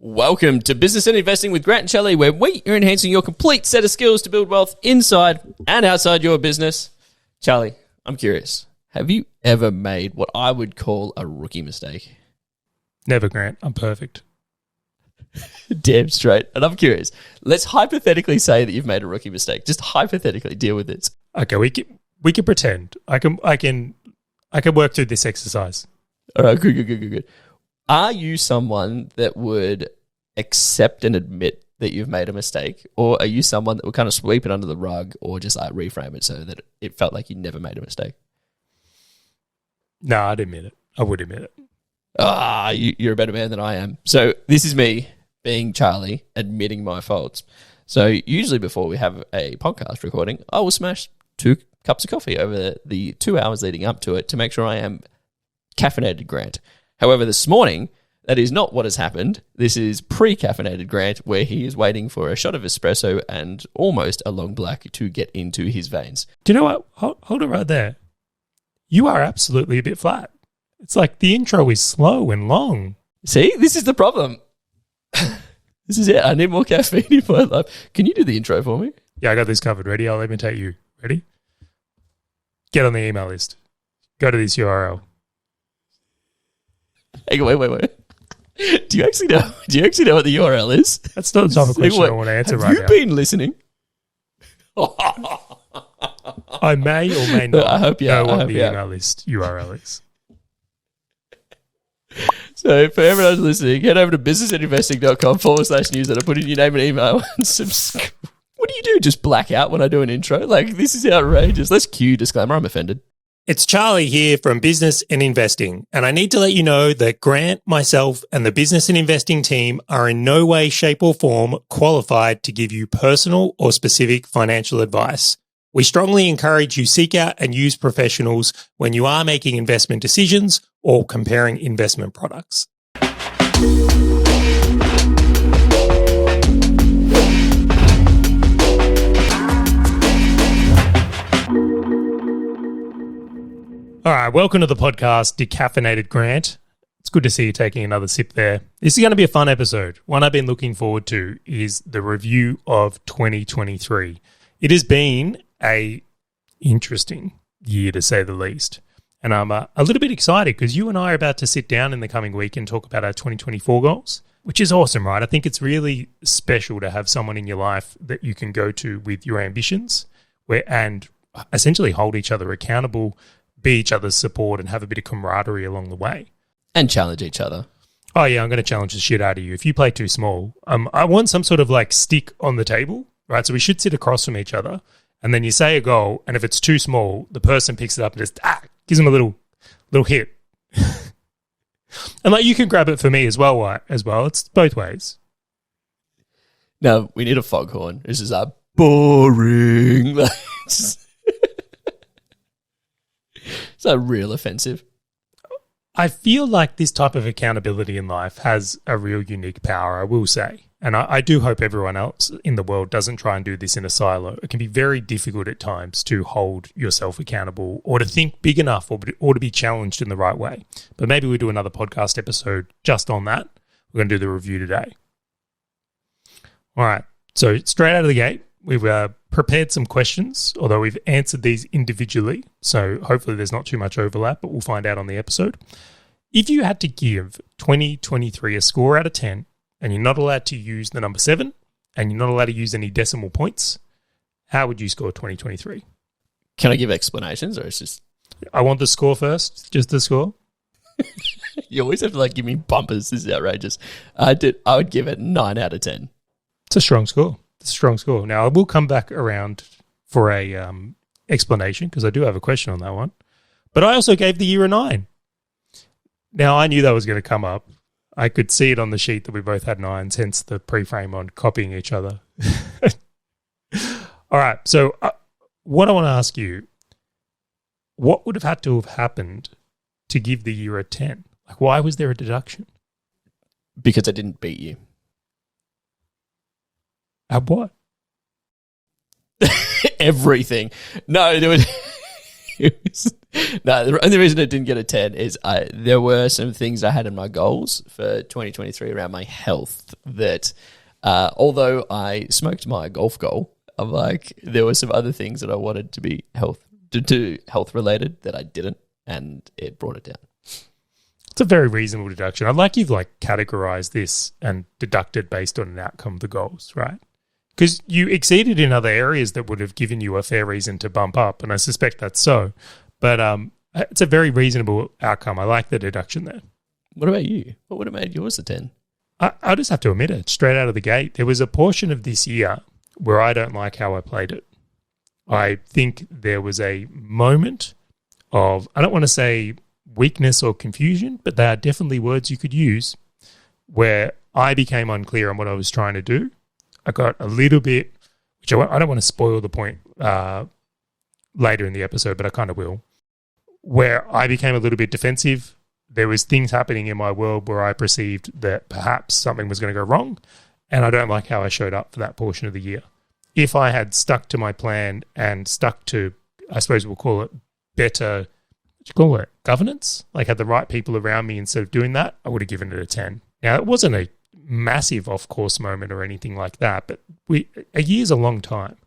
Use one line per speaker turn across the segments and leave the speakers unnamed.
Welcome to Business and Investing with Grant and Shelley, where we are enhancing your complete set of skills to build wealth inside and outside your business. Charlie, I'm curious. Have you ever made what I would call a rookie mistake?
Never, Grant. I'm perfect.
Damn straight. And I'm curious. Let's hypothetically say that you've made a rookie mistake. Just hypothetically deal with this.
Okay, we can pretend. I can work through this exercise.
All right, good. Are you someone that would accept and admit that you've made a mistake, or are you someone that would kind of sweep it under the rug or just like reframe it so that it felt like you never made a mistake?
No, I'd admit it. I would admit it.
You're a better man than I am. So this is me being Charlie, admitting my faults. So usually before we have a podcast recording, I will smash 2 cups of coffee over the 2 hours leading up to it to make sure I am caffeinated Grant. However, this morning, that is not what has happened. This is pre-caffeinated Grant, where he is waiting for a shot of espresso and almost a long black to get into his veins.
Do you know what? Hold it right there. You are absolutely a bit flat. It's like the intro is slow and long.
See, this is the problem. This is it. I need more caffeine in my life. Can you do the intro for me?
Yeah, I got this covered. Ready? I'll imitate you. Ready? Get on the email list. Go to this URL.
Hey, wait. Do you actually know what the URL is?
That's not the type of question I want to answer right now.
Have you been listening?
I may or may not
I hope
know what the email list URL is.
So for everyone who's listening, head over to businessandinvesting.com/newsletter, put in your name and email and subscribe. What do you do? Just black out when I do an intro? Like, this is outrageous. Let's cue disclaimer. I'm offended.
It's Charlie here from Business and Investing, and I need to let you know that Grant, myself, and the Business and Investing team are in no way, shape, or form qualified to give you personal or specific financial advice. We strongly encourage you seek out and use professionals when you are making investment decisions or comparing investment products. All right, welcome to the podcast, Decaffeinated Grant. It's good to see you taking another sip there. This is going to be a fun episode. One I've been looking forward to is the review of 2023. It has been a interesting year, to say the least. And I'm a little bit excited because you and I are about to sit down in the coming week and talk about our 2024 goals, which is awesome, right? I think it's really special to have someone in your life that you can go to with your ambitions and essentially hold each other accountable, be each other's support, and have a bit of camaraderie along the way.
And challenge each other.
Oh, yeah, I'm going to challenge the shit out of you. If you play too small, I want some sort of like stick on the table, right? So we should sit across from each other, and then you say a goal, and if it's too small, the person picks it up and just gives them a little hit. And like you can grab it for me as well. It's both ways.
No, we need a foghorn. This is boring. It's real offensive.
I feel like this type of accountability in life has a real unique power, I will say. And I do hope everyone else in the world doesn't try and do this in a silo. It can be very difficult at times to hold yourself accountable or to think big enough or to be challenged in the right way. But maybe we do another podcast episode just on that. We're going to do the review today. All right. So straight out of the gate, we've prepared some questions, although we've answered these individually. So hopefully there's not too much overlap, but we'll find out on the episode. If you had to give 2023 a score out of 10, and you're not allowed to use the number 7, and you're not allowed to use any decimal points, how would you score 2023?
Can I give explanations, or it's just...
I want the score first, just the score.
You always have to give me bumpers. This is outrageous. I would give it 9 out of 10.
It's a strong score. Now, I will come back around for a explanation because I do have a question on that one. But I also gave the year a 9. Now, I knew that was going to come up. I could see it on the sheet that we both had 9s, hence the pre-frame on copying each other. All right, so what I want to ask you, what would have had to have happened to give the year a 10? Like, why was there a deduction?
Because I didn't beat you.
At what?
Everything. No, No, the only reason I didn't get a 10 is there were some things I had in my goals for 2023 around my health that, although I smoked my golf goal, I'm like, there were some other things that I wanted to be health related that I didn't, and it brought it down.
It's a very reasonable deduction. I like you've categorized this and deducted based on an outcome of the goals, right? Because you exceeded in other areas that would have given you a fair reason to bump up, and I suspect that's so. But it's a very reasonable outcome. I like the deduction there.
What about you? What would have made yours a 10?
I just have to admit it, straight out of the gate. There was a portion of this year where I don't like how I played it. I think there was a moment of, I don't want to say weakness or confusion, but they are definitely words you could use, where I became unclear on what I was trying to do. I got a little bit, which I don't want to spoil the point later in the episode, but I kind of will, where I became a little bit defensive. There was things happening in my world where I perceived that perhaps something was going to go wrong, and I don't like how I showed up for that portion of the year. If I had stuck to my plan and stuck to, I suppose we'll call it better, governance, had the right people around me instead of doing that, I would have given it a 10. Now, it wasn't a massive off-course moment or anything like that, but a year's a long time.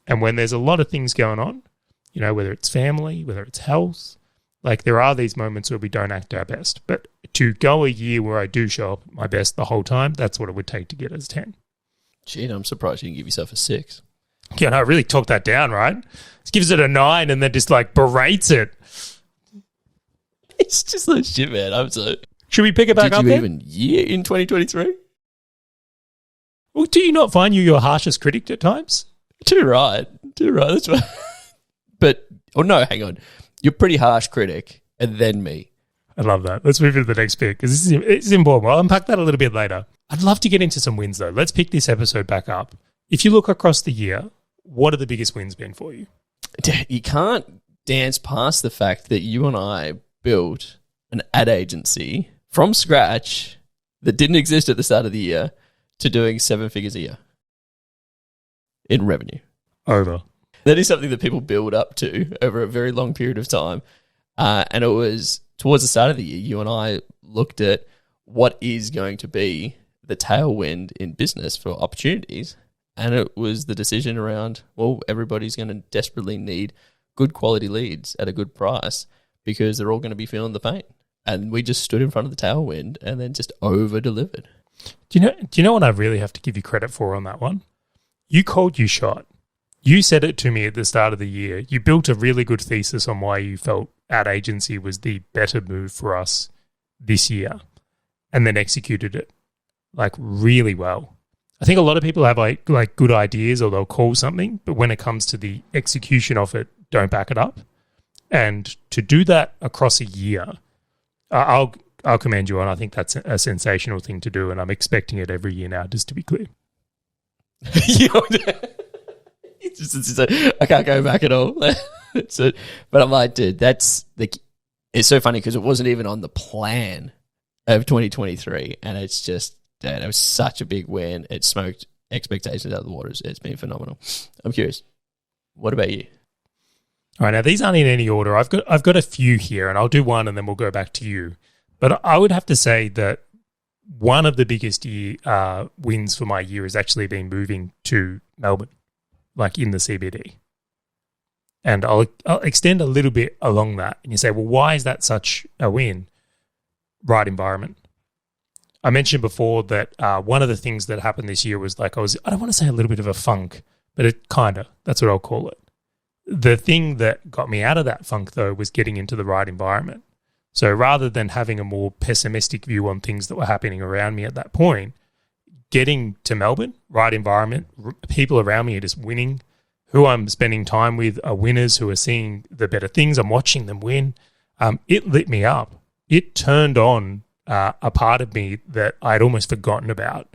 And when there's a lot of things going on, whether it's family, whether it's health, there are these moments where we don't act our best. But to go a year where I do show up my best the whole time, that's what it would take to get as 10.
Gee, I'm surprised you didn't give yourself a 6.
Yeah, no, really talk that down, right? It gives it a 9 and then just berates it.
It's just like shit, man. I'm so...
Should we pick it back up
Did you
then?
even year in 2023?
Well, do you not find you're your harshest critic at times?
Too right. That's right. But, no, hang on. You're a pretty harsh critic, and then me.
I love that. Let's move to the next pick because it's important. I'll unpack that a little bit later. I'd love to get into some wins, though. Let's pick this episode back up. If you look across the year, what are the biggest wins been for you?
You can't dance past the fact that you and I built an ad agency from scratch that didn't exist at the start of the year to doing 7 figures a year in revenue.
Over.
That is something that people build up to over a very long period of time. And it was towards the start of the year, you and I looked at what is going to be the tailwind in business for opportunities. And it was the decision around, well, everybody's going to desperately need good quality leads at a good price because they're all going to be feeling the pain. And we just stood in front of the tailwind and then just over-delivered.
Do you know what I really have to give you credit for on that one? You called your shot. You said it to me at the start of the year. You built a really good thesis on why you felt ad agency was the better move for us this year and then executed it really well. I think a lot of people have good ideas or they'll call something, but when it comes to the execution of it, don't back it up. And to do that across a year, I'll commend you on. I think that's a sensational thing to do, and I'm expecting it every year now, just to be clear.
I can't go back at all. But I'm like, dude, it's so funny because it wasn't even on the plan of 2023, and it's just, it was such a big win. It smoked expectations out of the waters. It's been phenomenal. I'm curious. What about you?
All right, now these aren't in any order. I've got a few here, and I'll do one, and then we'll go back to you. But I would have to say that one of the biggest wins for my year has actually been moving to Melbourne, in the CBD. And I'll extend a little bit along that. And you say, well, why is that such a win? Right environment. I mentioned before that one of the things that happened this year was I don't want to say a little bit of a funk, but it that's what I'll call it. The thing that got me out of that funk, though, was getting into the right environment. So rather than having a more pessimistic view on things that were happening around me at that point, getting to Melbourne, right environment, people around me are just winning. Who I'm spending time with are winners who are seeing the better things. I'm watching them win. It lit me up. It turned on a part of me that I'd almost forgotten about.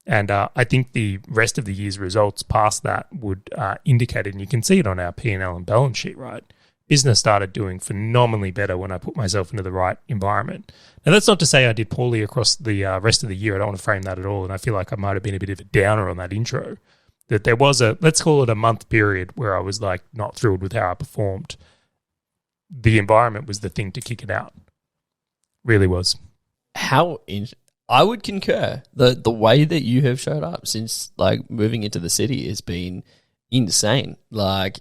And I think the rest of the year's results past that would indicate it. And you can see it on our P&L and balance sheet, right? Business started doing phenomenally better when I put myself into the right environment. Now, that's not to say I did poorly across the rest of the year. I don't want to frame that at all. And I feel like I might have been a bit of a downer on that intro. That there was let's call it a month period where I was not thrilled with how I performed. the environment was the thing to kick it out. Really was.
I would concur. The way that you have showed up since like moving into the city has been insane. Like,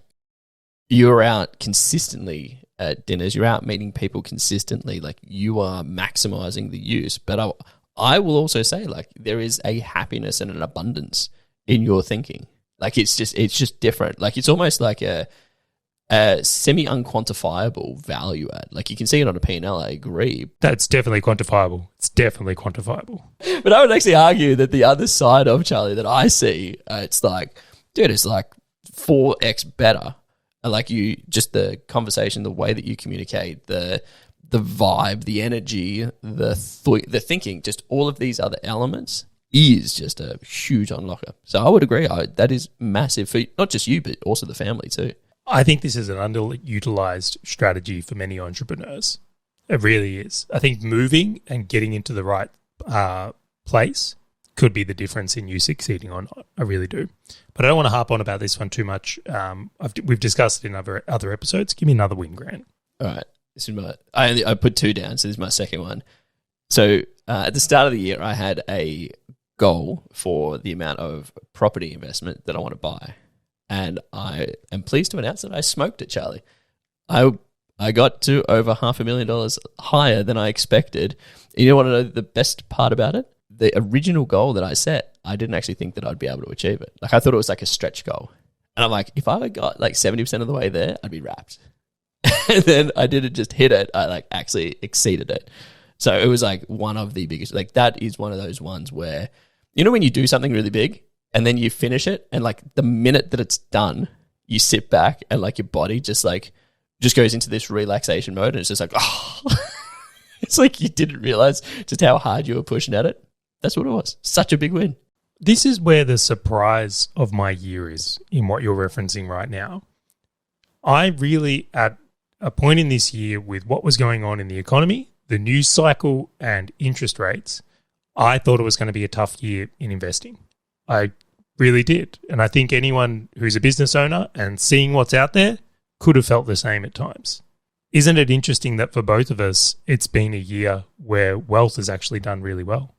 you're out consistently at dinners, you're out meeting people consistently, like you are maximizing the use. But I will also say, like, there is a happiness and an abundance in your thinking. Like, it's just different. Like, it's almost like a semi-unquantifiable value add. Like, you can see it on a P&L, I agree.
That's definitely quantifiable. It's definitely quantifiable.
But I would actually argue that the other side of Charlie that I see, it's like, dude, it's like 4x better. Like, just the conversation, the way that you communicate, the vibe, the energy, the thinking, just all of these other elements is just a huge unlocker. So I would agree. That is massive for not just you, but also the family too.
I think this is an underutilized strategy for many entrepreneurs. It really is. I think moving and getting into the right place could be the difference in you succeeding or not. I really do. But I don't want to harp on about this one too much. We've discussed it in other episodes. Give me another win, Grant.
All right. This is I put 2 down, so this is my second one. So at the start of the year, I had a goal for the amount of property investment that I want to buy. And I am pleased to announce that I smoked it, Charlie. I got to over $500,000 higher than I expected. And you want to know the best part about it? The original goal that I set, I didn't actually think that I'd be able to achieve it. Like, I thought it was like a stretch goal. And I'm like, if I got like 70% of the way there, I'd be wrapped. And then I didn't just hit it. I like actually exceeded it. So it was like one of the biggest, like that is one of those ones where, you know, when you do something really big and then you finish it and like the minute that it's done, you sit back and like your body just goes into this relaxation mode and it's just like, oh, it's like you didn't realize just how hard you were pushing at it. That's what it was. Such a big win.
This is where the surprise of my year is in what you're referencing right now. I really, at a point in this year with what was going on in the economy, the news cycle and interest rates, I thought it was going to be a tough year in investing. I really did. And I think anyone who's a business owner and seeing what's out there could have felt the same at times. Isn't it interesting that for both of us, it's been a year where wealth has actually done really well?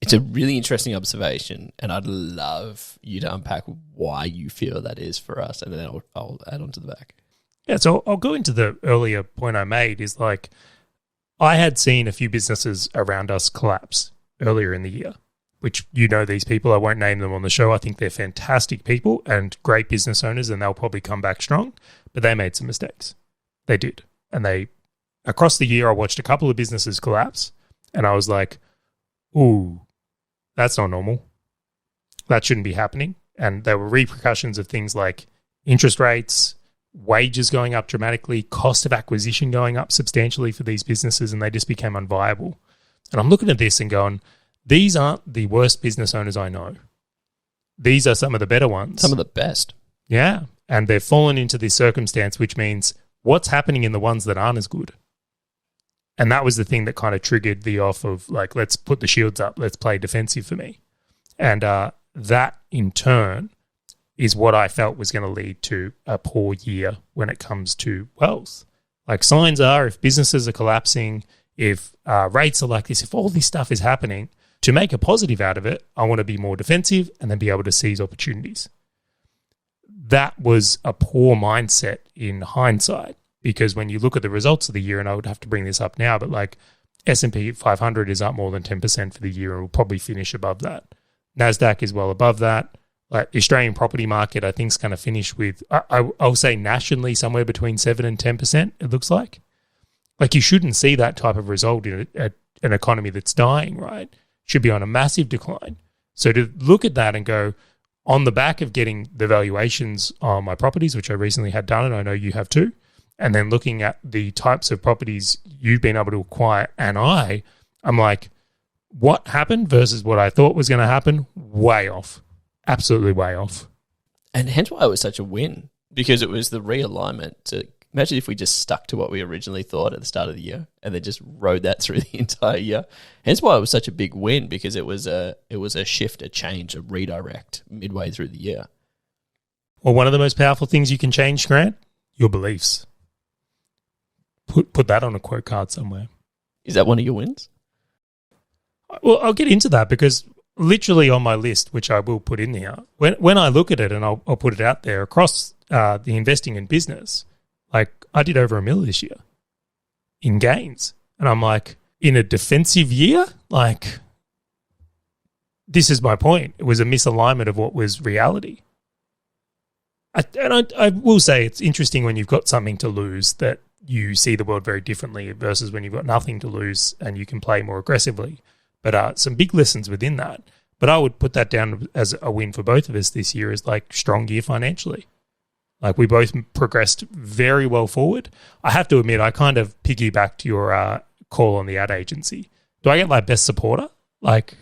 It's a really interesting observation, and I'd love you to unpack why you feel that is for us, and then I'll add on to the back.
Yeah, so I'll go into the earlier point I made is like I had seen a few businesses around us collapse earlier in the year, which you know these people. I won't name them on the show. I think they're fantastic people and great business owners, and they'll probably come back strong, but they made some mistakes. They did. And across the year, I watched a couple of businesses collapse, and I was like, ooh, that's not normal. That shouldn't be happening. And there were repercussions of things like interest rates, wages going up dramatically, cost of acquisition going up substantially for these businesses, and they just became unviable. And I'm looking at this and going, these aren't the worst business owners I know. These are some of the better ones.
Some of the best.
Yeah. And they've fallen into this circumstance, which means what's happening in the ones that aren't as good? And that was the thing that kind of triggered the off of like, let's put the shields up, let's play defensive for me. And that in turn is what I felt was going to lead to a poor year when it comes to wealth. Like signs are, if businesses are collapsing, if rates are like this, if all this stuff is happening, to make a positive out of it, I want to be more defensive and then be able to seize opportunities. That was a poor mindset in hindsight, because when you look at the results of the year, and I would have to bring this up now, but like S&P 500 is up more than 10% for the year and will probably finish above that. NASDAQ is well above that. Like the Australian property market, I think is going to finish with, I'll say nationally, somewhere between 7 and 10%, it looks like. Like you shouldn't see that type of result in an economy that's dying, right? Should be on a massive decline. So to look at that and go, on the back of getting the valuations on my properties, which I recently had done, and I know you have too, and then looking at the types of properties you've been able to acquire, and I'm like, what happened versus what I thought was going to happen? Way off. Absolutely way off.
And hence why it was such a win, because it was the realignment to imagine if we just stuck to what we originally thought at the start of the year and then just rode that through the entire year. Hence why it was such a big win, because it was a shift, a change, a redirect midway through the year.
Well, one of the most powerful things you can change, Grant, your beliefs. put that on a quote card somewhere.
Is that one of your wins?
Well, I'll get into that because literally on my list, which I will put in here, when I look at it and I'll put it out there across the investing in business, like I did over $1 million this year in gains. And I'm like, in a defensive year, like this is my point. It was a misalignment of what was reality. I will say it's interesting when you've got something to lose that you see the world very differently versus when you've got nothing to lose and you can play more aggressively. But some big lessons within that. But I would put that down as a win for both of us this year as like strong year financially. Like we both progressed very well forward. I have to admit, I kind of piggybacked your call on the ad agency. Do I get like best supporter? Like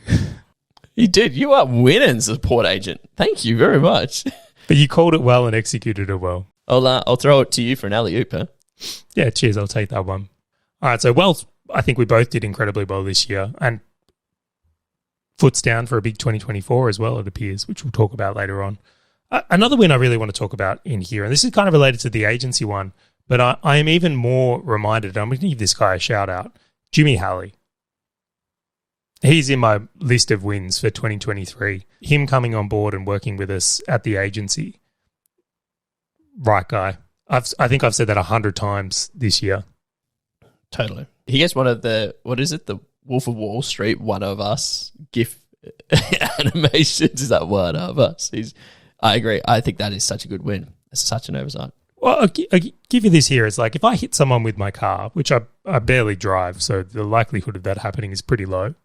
you did. You are winning support agent. Thank you very much.
But you called it well and executed it well.
I'll throw it to you for an alley-oop, huh?
Yeah, cheers. I'll take that one. All right, so wealth, I think we both did incredibly well this year. And foot's down for a big 2024 as well, it appears, which we'll talk about later on. Another win I really want to talk about in here, and this is kind of related to the agency one, but I am even more reminded, I'm going to give this guy a shout out, Jimmy Halley. He's in my list of wins for 2023. Him coming on board and working with us at the agency. Right guy. I think I've said that 100 times this year.
Totally. He gets one of the, what is it? The Wolf of Wall Street, One of Us GIF animations. Is that One of Us? I agree. I think that is such a good win. It's such an oversight.
Well, I'll give you this here. It's like if I hit someone with my car, which I barely drive, so the likelihood of that happening is pretty low.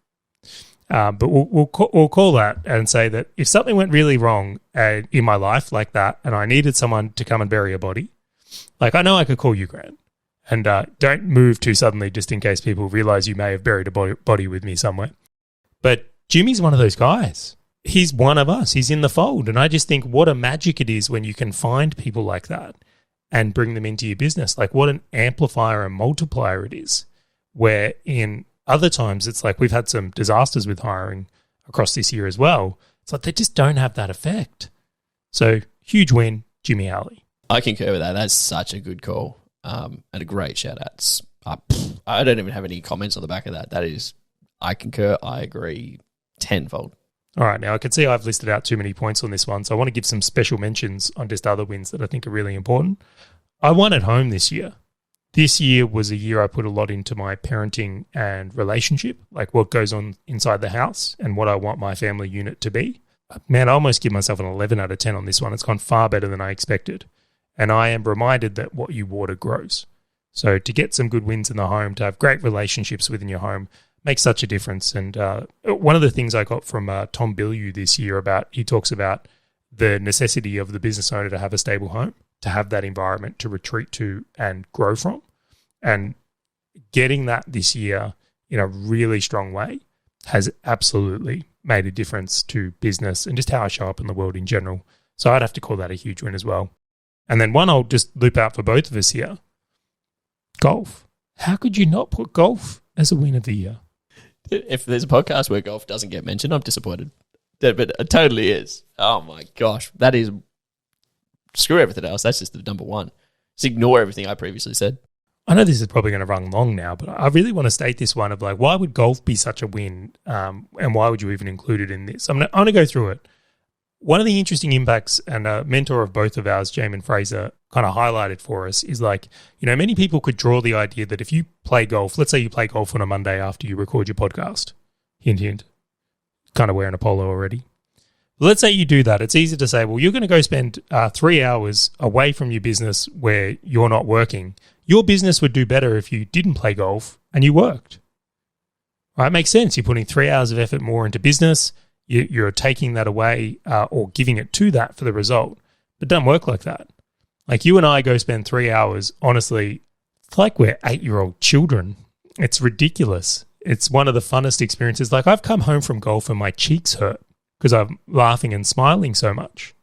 But we'll call that and say that if something went really wrong in my life like that and I needed someone to come and bury a body, like I know I could call you, Grant. And don't move too suddenly just in case people realize you may have buried a body with me somewhere. But Jimmy's one of those guys. He's one of us. He's in the fold. And I just think what a magic it is when you can find people like that and bring them into your business. Like what an amplifier and multiplier it is. Where in other times, it's like we've had some disasters with hiring across this year as well. It's like they just don't have that effect. So huge win, Jimmy Halley.
I concur with that. That's such a good call. And a great shout out. I don't even have any comments on the back of that. That is, I concur. I agree tenfold.
All right. Now I can see I've listed out too many points on this one. So I want to give some special mentions on just other wins that I think are really important. I won at home this year. This year was a year I put a lot into my parenting and relationship, like what goes on inside the house and what I want my family unit to be. Man, I almost give myself an 11 out of 10 on this one. It's gone far better than I expected. And I am reminded that what you water grows. So to get some good wins in the home, to have great relationships within your home makes such a difference. And one of the things I got from Tom Bilyeu this year he talks about the necessity of the business owner to have a stable home, to have that environment to retreat to and grow from. And getting that this year in a really strong way has absolutely made a difference to business and just how I show up in the world in general. So I'd have to call that a huge win as well. And then one I'll just loop out for both of us here. Golf. How could you not put golf as a win of the year?
If there's a podcast where golf doesn't get mentioned, I'm disappointed. But it totally is. Oh my gosh. That is, screw everything else. That's just the number one. Just ignore everything I previously said.
I know this is probably going to run long now, but I really want to state this one of like, why would golf be such a win? And why would you even include it in this? I'm going to go through it. One of the interesting impacts, and a mentor of both of ours, Jamin Fraser, kind of highlighted for us is like, many people could draw the idea that if you play golf, let's say you play golf on a Monday after you record your podcast, hint, hint, kind of wearing a polo already. Let's say you do that. It's easy to say, well, you're going to go spend 3 hours away from your business where you're not working. Your business would do better if you didn't play golf and you worked. Right? It makes sense. You're putting 3 hours of effort more into business. You're taking that away or giving it to that for the result. But it doesn't work like that. Like you and I go spend 3 hours, honestly, it's like we're 8-year-old children. It's ridiculous. It's one of the funnest experiences. Like I've come home from golf and my cheeks hurt because I'm laughing and smiling so much.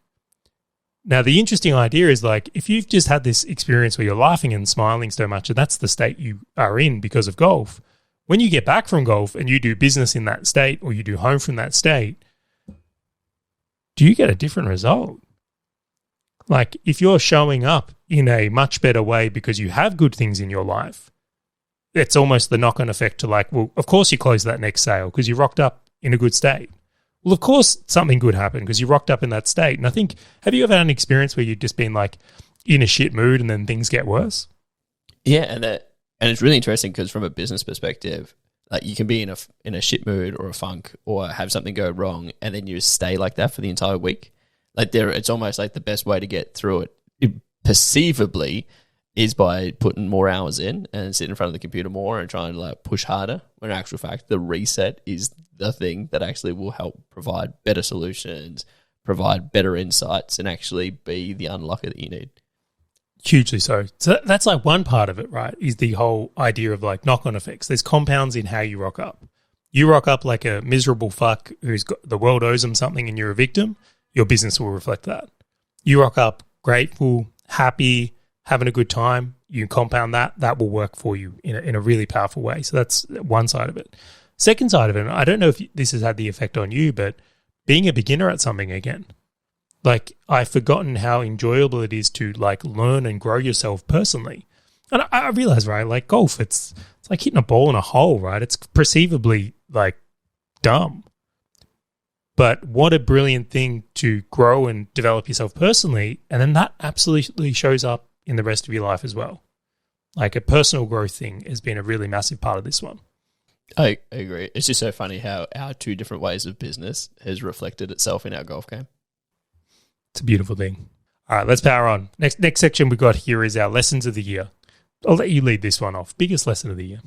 Now, the interesting idea is like if you've just had this experience where you're laughing and smiling so much, and that's the state you are in because of golf, when you get back from golf and you do business in that state or you do home from that state, do you get a different result? Like if you're showing up in a much better way because you have good things in your life, it's almost the knock-on effect to like, well, of course you closed that next sale because you rocked up in a good state. Well, of course something good happened because you rocked up in that state. And I think, have you ever had an experience where you've just been like in a shit mood and then things get worse?
Yeah, and it's really interesting because from a business perspective, like you can be in a shit mood or a funk or have something go wrong, and then you stay like that for the entire week. Like it's almost like the best way to get through it, perceivably, is by putting more hours in and sitting in front of the computer more and trying to like push harder. When in actual fact, the reset is the thing that actually will help provide better solutions, provide better insights, and actually be the unlocker that you need.
Hugely so. So that's like one part of it, right? Is the whole idea of like knock-on effects. There's compounds in how you rock up. You rock up like a miserable fuck who's got the world owes him something and you're a victim, your business will reflect that. You rock up grateful, happy, having a good time, you compound that will work for you in a really powerful way. So that's one side of it. Second side of it, I don't know if this has had the effect on you, but being a beginner at something again. Like, I've forgotten how enjoyable it is to like learn and grow yourself personally. And I realize, right, like golf, it's like hitting a ball in a hole, right? It's perceivably like dumb. But what a brilliant thing to grow and develop yourself personally. And then that absolutely shows up in the rest of your life as well. Like a personal growth thing has been a really massive part of this one.
I agree. It's just so funny how our two different ways of business has reflected itself in our golf game.
It's a beautiful thing. All right, let's power on. Next section we got here is our lessons of the year. I'll let you lead this one off. Biggest lesson of the year.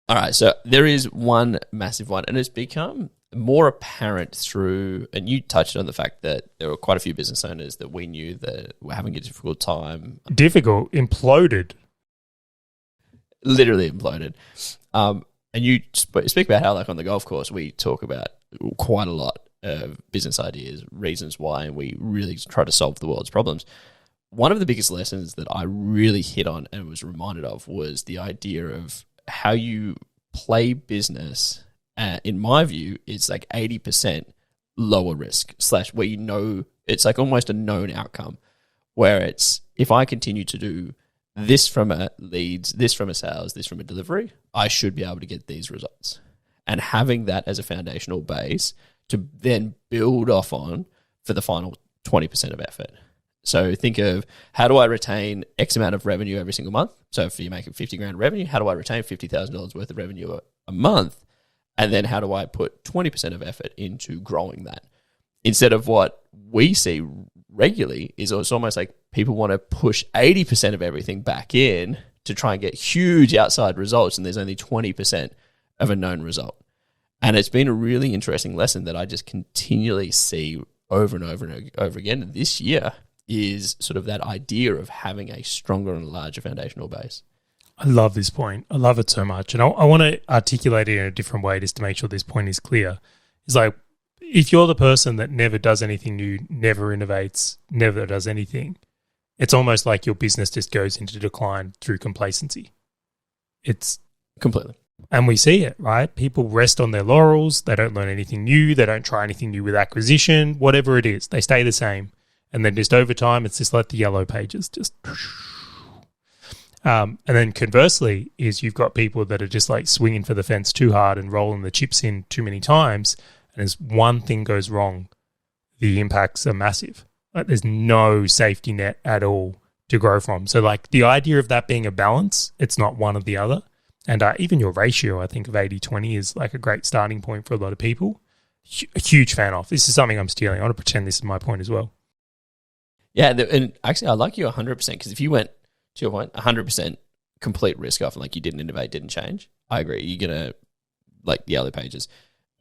All right, so there is one massive one, and it's become more apparent through, and you touched on the fact that there were quite a few business owners that we knew that were having a difficult time.
Difficult, imploded.
Literally imploded. And you speak about how, like on the golf course, we talk about quite a lot of business ideas, reasons why, and we really try to solve the world's problems. One of the biggest lessons that I really hit on and was reminded of was the idea of how you play business. In my view, it's like 80% lower risk / where you know it's like almost a known outcome, where it's if I continue to do this from a leads, this from a sales, this from a delivery, I should be able to get these results. And having that as a foundational base to then build off on for the final 20% of effort. So think of how do I retain X amount of revenue every single month? So if you're making 50 grand revenue, how do I retain $50,000 worth of revenue a month? And then how do I put 20% of effort into growing that? Instead of what we see regularly is it's almost like people want to push 80% of everything back in to try and get huge outside results, and there's only 20% of a known result. And it's been a really interesting lesson that I just continually see over and over and over again. And this year is sort of that idea of having a stronger and larger foundational base.
I love this point. I love it so much. And I want to articulate it in a different way just to make sure this point is clear. It's like, if you're the person that never does anything new, never innovates, never does anything, it's almost like your business just goes into decline through complacency. It's
completely.
And we see it, right? People rest on their laurels. They don't learn anything new. They don't try anything new with acquisition, whatever it is. They stay the same. And then just over time, it's just like the yellow pages, just... and then conversely is you've got people that are just like swinging for the fence too hard and rolling the chips in too many times. And as one thing goes wrong, the impacts are massive. Like there's no safety net at all to grow from. So like the idea of that being a balance, it's not one or the other. And even your ratio, I think, of 80-20 is like a great starting point for a lot of people. A huge fan of. This is something I'm stealing. I want to pretend this is my point as well.
Yeah, and actually I like you 100% because if you went, to your point, 100% complete risk off and like you didn't innovate, didn't change, I agree. You're going to, like the yellow pages.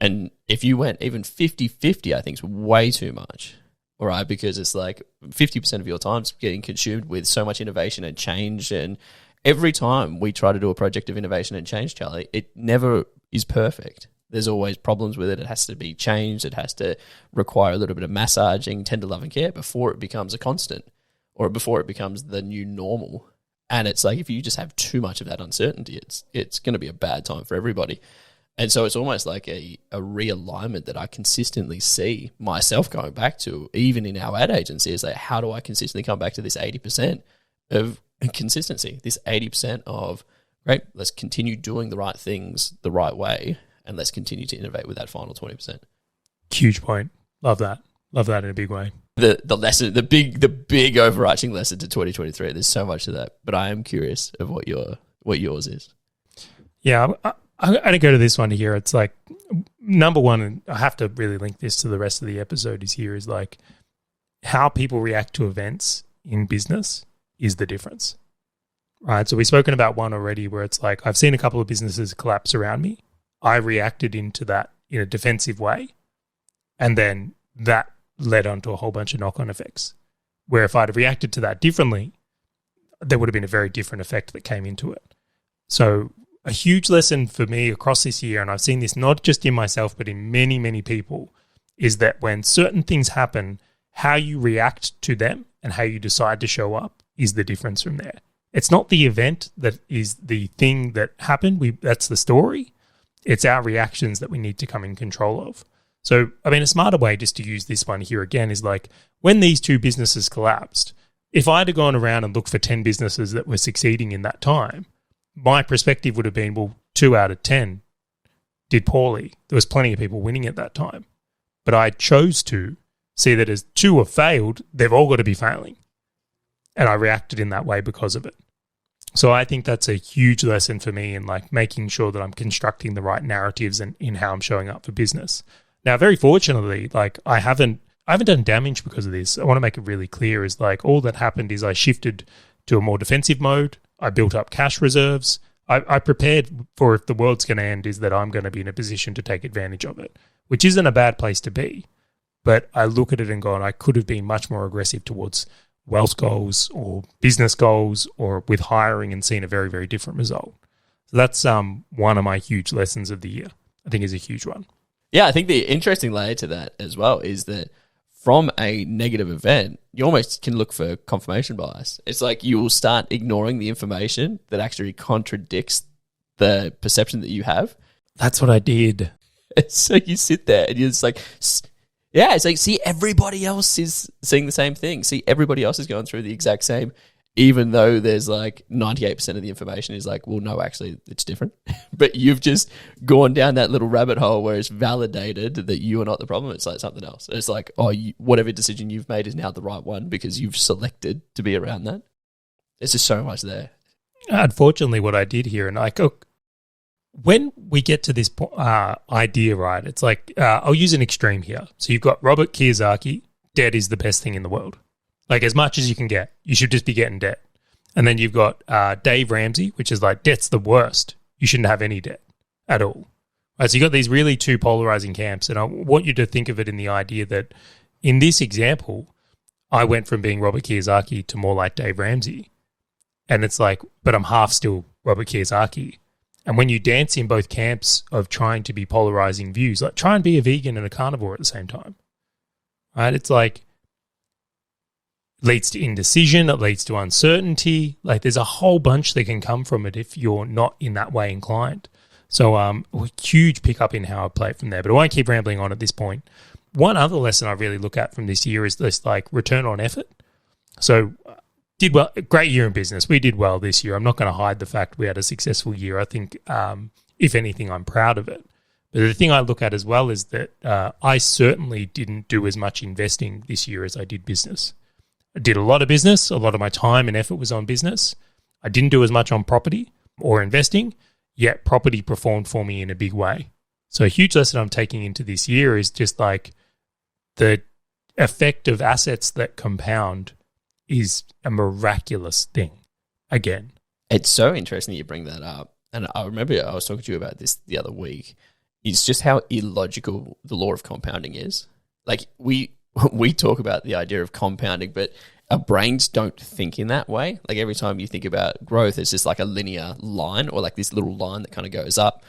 And if you went even 50-50, I think is way too much. All right, because it's like 50% of your time's getting consumed with so much innovation and change. And every time we try to do a project of innovation and change, Charlie, it never is perfect. There's always problems with it. It has to be changed. It has to require a little bit of massaging, tender love and care before it becomes a constant or before it becomes the new normal. And it's like if you just have too much of that uncertainty, it's going to be a bad time for everybody. And so it's almost like a realignment that I consistently see myself going back to, even in our ad agency, is like, how do I consistently come back to this 80% of consistency, this 80% of Great. Let's continue doing the right things the right way, and let's continue to innovate with that final 20%.
Huge point. Love that. Love that in a big way.
The lesson, the big overarching lesson to 2023. There's so much to that, but I am curious of what yours is.
Yeah, I'm going to go to this one here. It's like, number one, and I have to really link this to the rest of the episode, is like how people react to events in business is the difference, right? So we've spoken about one already where it's like, I've seen a couple of businesses collapse around me. I reacted into that in a defensive way, and then that led on to a whole bunch of knock-on effects, where if I'd have reacted to that differently, there would have been a very different effect that came into it. So a huge lesson for me across this year, and I've seen this not just in myself, but in many, many people, is that when certain things happen, how you react to them and how you decide to show up is the difference from there. It's not the event that is the thing that happened. That's the story. It's our reactions that we need to come in control of. So, I mean, a smarter way, just to use this one here again, is like when these two businesses collapsed, if I'd have gone around and looked for 10 businesses that were succeeding in that time, my perspective would have been, well, 2 out of 10 did poorly. There was plenty of people winning at that time. But I chose to see that as 2 have failed, they've all got to be failing. And I reacted in that way because of it. So I think that's a huge lesson for me in like making sure that I'm constructing the right narratives and in how I'm showing up for business. Now, very fortunately, like I haven't done damage because of this. I want to make it really clear is like all that happened is I shifted to a more defensive mode. I built up cash reserves. I prepared for if the world's going to end is that I'm going to be in a position to take advantage of it, which isn't a bad place to be. But I look at it and go, I could have been much more aggressive towards wealth goals or business goals or with hiring and seen a very, very different result. So that's one of my huge lessons of the year. I think is a huge one.
Yeah, I think the interesting layer to that as well is that from a negative event, you almost can look for confirmation bias. It's like you will start ignoring the information that actually contradicts the perception that you have.
That's what I did.
So you sit there and you're just like, yeah, it's like, see, everybody else is seeing the same thing. See, everybody else is going through the exact same, even though there's like 98% of the information is like, well, no, actually, it's different. But you've just gone down that little rabbit hole where it's validated that you are not the problem. It's like something else. It's like, oh, whatever decision you've made is now the right one because you've selected to be around that. There's just so much there.
Unfortunately, what I did here, and like, when we get to this idea, right, it's like, I'll use an extreme here. So you've got Robert Kiyosaki, debt is the best thing in the world. Like as much as you can get, you should just be getting debt. And then you've got Dave Ramsey, which is like, debt's the worst. You shouldn't have any debt at all. Right, so you've got these really two polarizing camps. And I want you to think of it in the idea that in this example, I went from being Robert Kiyosaki to more like Dave Ramsey. And it's like, but I'm half still Robert Kiyosaki. And when you dance in both camps of trying to be polarizing views, like try and be a vegan and a carnivore at the same time, right? It's like, leads to indecision, it leads to uncertainty. Like there's a whole bunch that can come from it if you're not in that way inclined. So a huge pickup in how I play it from there. But I won't keep rambling on at this point. One other lesson I really look at from this year is this like return on effort. So did well, great year in business. We did well this year. I'm not going to hide the fact we had a successful year. I think, if anything, I'm proud of it. But the thing I look at as well is that I certainly didn't do as much investing this year as I did business. I did a lot of business. A lot of my time and effort was on business. I didn't do as much on property or investing, yet property performed for me in a big way. So a huge lesson I'm taking into this year is just like the effect of assets that compound is a miraculous thing again.
It's so interesting that you bring that up. And I remember I was talking to you about this the other week. It's just how illogical the law of compounding is. Like we talk about the idea of compounding, but our brains don't think in that way. Like every time you think about growth, it's just like a linear line or like this little line that kind of goes up.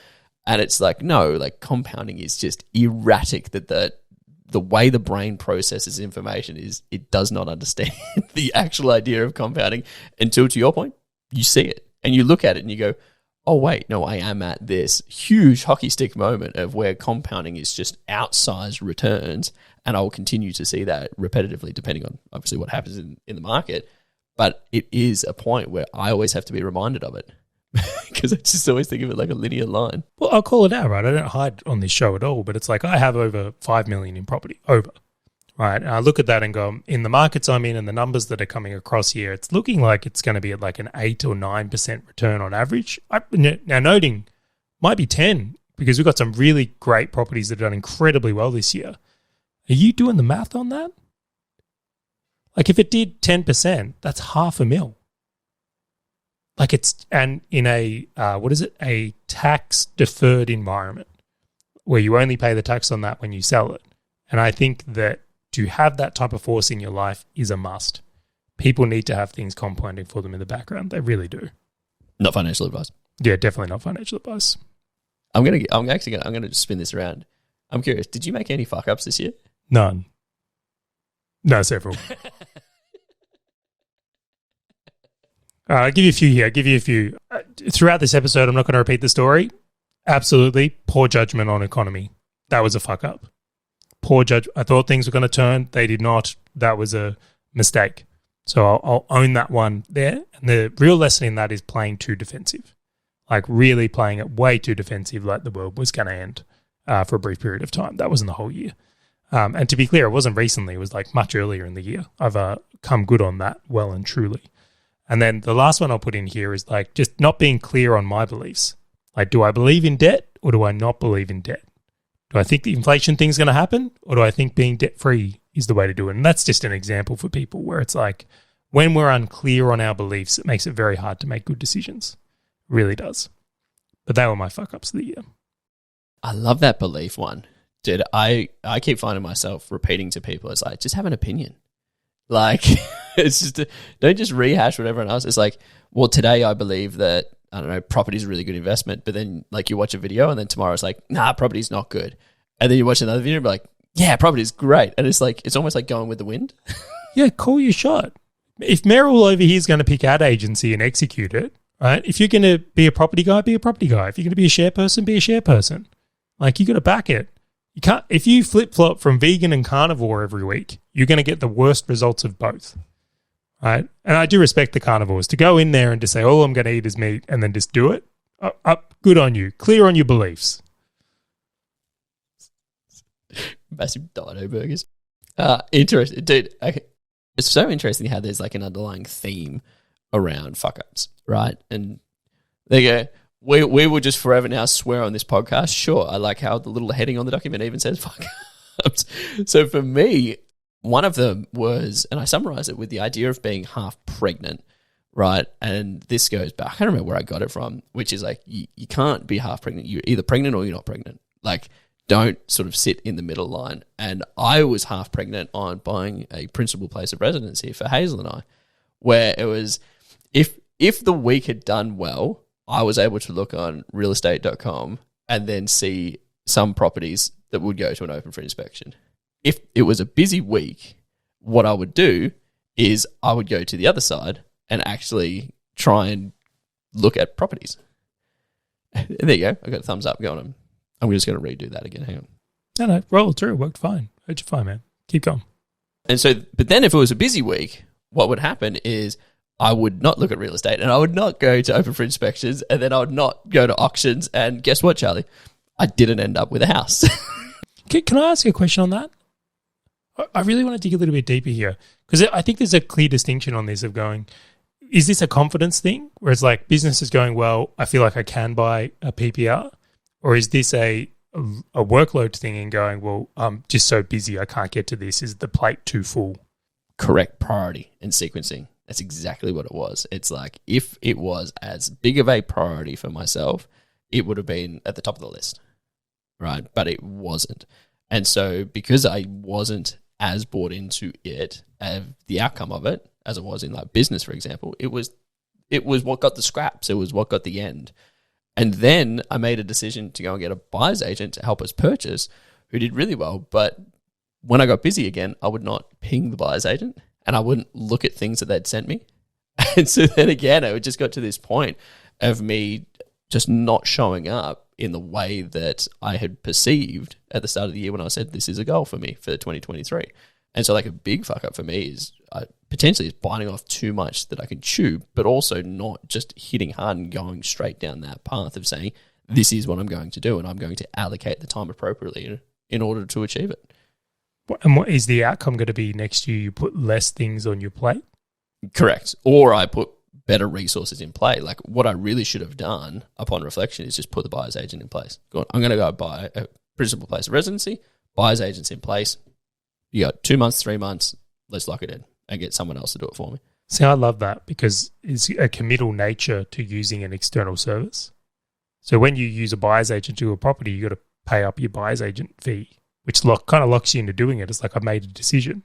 And it's like, no, like compounding is just erratic, that the way the brain processes information is it does not understand the actual idea of compounding until, to your point, you see it and you look at it and you go, oh, wait, no, I am at this huge hockey stick moment of where compounding is just outsized returns, and I will continue to see that repetitively depending on obviously what happens in the market. But it is a point where I always have to be reminded of it. because I just always think of it like a linear line.
Well, I'll call it out, right? I don't hide on this show at all, but it's like I have over 5 million in property, over, right? And I look at that and go, in the markets I'm in and the numbers that are coming across here, it's looking like it's going to be at like an 8 or 9% return on average. Now, noting, might be 10 because we've got some really great properties that have done incredibly well this year. Are you doing the math on that? Like if it did 10%, that's $500,000. Like it's, and in a, a tax deferred environment where you only pay the tax on that when you sell it. And I think that to have that type of force in your life is a must. People need to have things compounding for them in the background. They really do.
Not financial advice.
Yeah, definitely not financial advice.
I'm gonna just spin this around. I'm curious. Did you make any fuck ups this year?
None. No, several. I'll give you a few here. I'll give you a few. Throughout this episode, I'm not going to repeat the story. Absolutely poor judgment on economy. That was a fuck up. Poor judgment. I thought things were going to turn. They did not. That was a mistake. So I'll own that one there. And the real lesson in that is playing too defensive. Like really playing it way too defensive, like the world was going to end for a brief period of time. That wasn't the whole year. And to be clear, it wasn't recently. It was like much earlier in the year. I've come good on that well and truly. And then the last one I'll put in here is like just not being clear on my beliefs. Like, do I believe in debt or do I not believe in debt? Do I think the inflation thing's going to happen or do I think being debt-free is the way to do it? And that's just an example for people where it's like when we're unclear on our beliefs, it makes it very hard to make good decisions. It really does. But they were my fuck-ups of the year.
I love that belief one. Dude, I keep finding myself repeating to people, it's like, just have an opinion. Like, it's just, don't just rehash what everyone else. It's like, well, today I believe that, I don't know, property is a really good investment. But then, like, you watch a video and then tomorrow it's like, nah, property's not good. And then you watch another video and be like, yeah, property's great. And it's like, it's almost like going with the wind.
Yeah, call your shot. If Merrill over here is going to pick ad agency and execute it, right? If you're going to be a property guy, be a property guy. If you're going to be a share person, be a share person. Like, you got to back it. You can't, if you flip-flop from vegan and carnivore every week, you're going to get the worst results of both, right? And I do respect the carnivores. To go in there and to say, all I'm going to eat is meat and then just do it, good on you. Clear on your beliefs.
Massive dino burgers. Interesting. Dude, okay. It's so interesting how there's like an underlying theme around fuck-ups, right? And they go, we will just forever now swear on this podcast. Sure, I like how the little heading on the document even says fuck-ups. So for me, one of them was, and I summarize it with the idea of being half pregnant, right? And this goes back, I can't remember where I got it from, which is like, you can't be half pregnant. You're either pregnant or you're not pregnant. Like, don't sort of sit in the middle line. And I was half pregnant on buying a principal place of residency for Hazel and I, where it was, if the week had done well, I was able to look on realestate.com and then see some properties that would go to an open for inspection. If it was a busy week, what I would do is I would go to the other side and actually try and look at properties. And there you go. I got a thumbs up going on. I'm just going to redo that again. Hang on.
No, roll through. It worked fine. Heard you fine, man. Keep going.
And so, but then if it was a busy week, what would happen is I would not look at real estate and I would not go to open for inspections and then I would not go to auctions. And guess what, Charlie? I didn't end up with a house.
Can I ask you a question on that? I really want to dig a little bit deeper here because I think there's a clear distinction on this of going, is this a confidence thing where it's like business is going well, I feel like I can buy a PPR? Or is this a workload thing and going, well, I'm just so busy I can't get to this. Is the plate too full?
Correct priority and sequencing. That's exactly what it was. It's like if it was as big of a priority for myself, it would have been at the top of the list, right? But it wasn't. And so because I wasn't as bought into it, the outcome of it, as it was in like business, for example, it was what got the scraps. It was what got the end. And then I made a decision to go and get a buyer's agent to help us purchase, who did really well. But when I got busy again, I would not ping the buyer's agent and I wouldn't look at things that they'd sent me. And so then again, it just got to this point of me just not showing up in the way that I had perceived at the start of the year when I said, this is a goal for me for 2023. And so like a big fuck up for me is potentially is biting off too much that I can chew, but also not just hitting hard and going straight down that path of saying, this is what I'm going to do and I'm going to allocate the time appropriately in order to achieve it.
And what is the outcome going to be next year? You put less things on your plate?
Correct. Or I put better resources in play. Like what I really should have done upon reflection is just put the buyer's agent in place. I'm going to go buy a principal place of residency, buyer's agent's in place. You got 2 months, 3 months, let's lock it in and get someone else to do it for me.
See, I love that because it's a committal nature to using an external service. So when you use a buyer's agent to do a property, you got to pay up your buyer's agent fee, which kind of locks you into doing it. It's like I've made a decision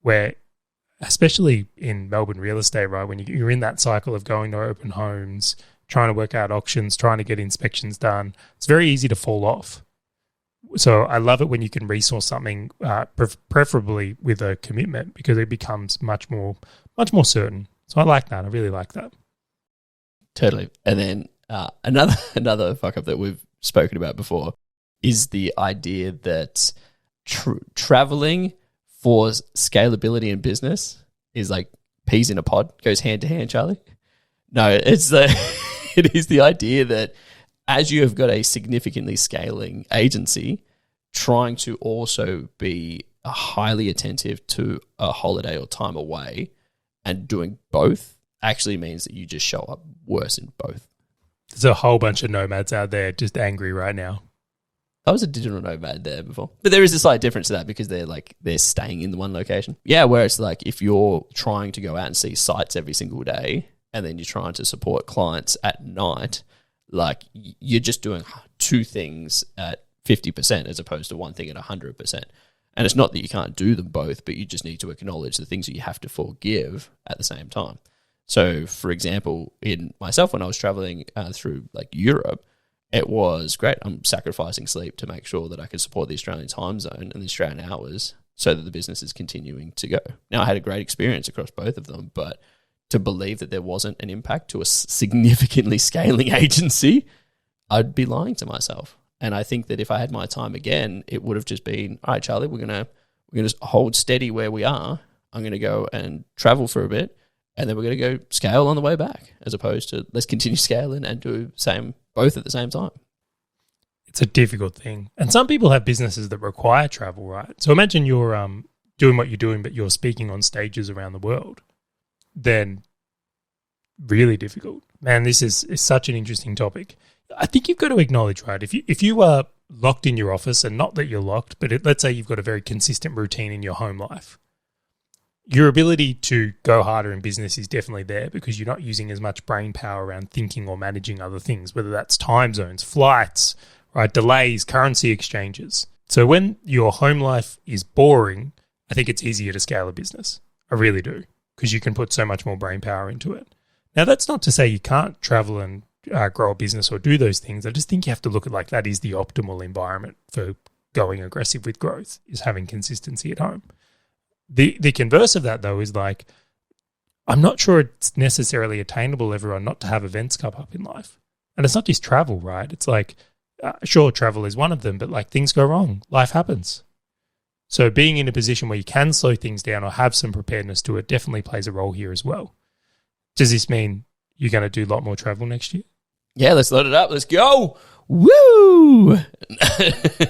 where, especially in Melbourne real estate, right, when you're in that cycle of going to open homes, trying to work out auctions, trying to get inspections done, it's very easy to fall off. So I love it when you can resource something, preferably with a commitment, because it becomes much more certain. So I like that. I really like that.
Totally. And then another fuck up that we've spoken about before is the idea that traveling for scalability in business is like peas in a pod, goes hand to hand, Charlie. No, it is the idea that as you have got a significantly scaling agency, trying to also be highly attentive to a holiday or time away and doing both actually means that you just show up worse in both.
There's a whole bunch of nomads out there just angry right now.
I was a digital nomad there before. But there is a slight difference to that because they're staying in the one location. Yeah, where it's like if you're trying to go out and see sites every single day and then you're trying to support clients at night, like you're just doing two things at 50% as opposed to one thing at 100%. And it's not that you can't do them both, but you just need to acknowledge the things that you have to forgive at the same time. So, for example, in myself, when I was traveling through like Europe, it was great. I'm sacrificing sleep to make sure that I can support the Australian time zone and the Australian hours so that the business is continuing to go. Now, I had a great experience across both of them, but to believe that there wasn't an impact to a significantly scaling agency, I'd be lying to myself. And I think that if I had my time again, it would have just been, all right, Charlie, we're gonna just hold steady where we are. I'm gonna go and travel for a bit, and then we're gonna go scale on the way back, as opposed to let's continue scaling and do both at the same time.
It's a difficult thing, and some people have businesses that require travel, right? So imagine you're doing what you're doing, but you're speaking on stages around the world. Then really difficult. Man, this is such an interesting topic. I think you've got to acknowledge, right, if you are locked in your office, and not that you're locked, but let's say you've got a very consistent routine in your home life, your ability to go harder in business is definitely there because you're not using as much brain power around thinking or managing other things, whether that's time zones, flights, right, delays, currency exchanges. So when your home life is boring, I think it's easier to scale a business. I really do, because you can put so much more brain power into it. Now, that's not to say you can't travel and grow a business or do those things. I just think you have to look at like that is the optimal environment for going aggressive with growth, is having consistency at home. The converse of that, though, is like, I'm not sure it's necessarily attainable, everyone, not to have events come up in life. And it's not just travel, right? It's like, sure, travel is one of them, but like things go wrong. Life happens. So being in a position where you can slow things down or have some preparedness to it definitely plays a role here as well. Does this mean you're going to do a lot more travel next year?
Yeah, let's load it up. Let's go. Woo!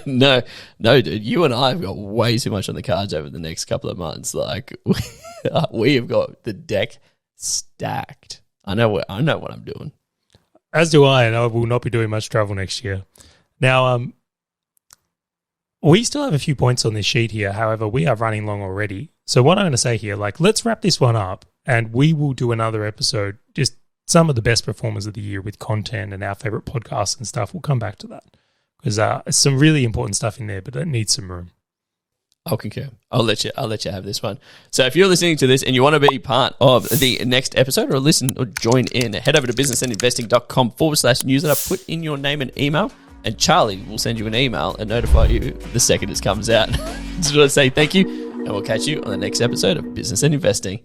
No, dude. You and I have got way too much on the cards over the next couple of months. Like, we have got the deck stacked. I know what I'm doing.
As do I, and I will not be doing much travel next year. Now, we still have a few points on this sheet here. However, we are running long already. So what I'm going to say here, like, let's wrap this one up, and we will do another episode, just some of the best performers of the year with content and our favorite podcasts and stuff. We'll come back to that because there's some really important stuff in there, but it needs some room.
I'll concur. I'll let you have this one. So if you're listening to this and you want to be part of the next episode or listen or join in, head over to businessandinvesting.com/newsletter, put in your name and email, and Charlie will send you an email and notify you the second it comes out. Just want to say thank you, and we'll catch you on the next episode of Business and Investing.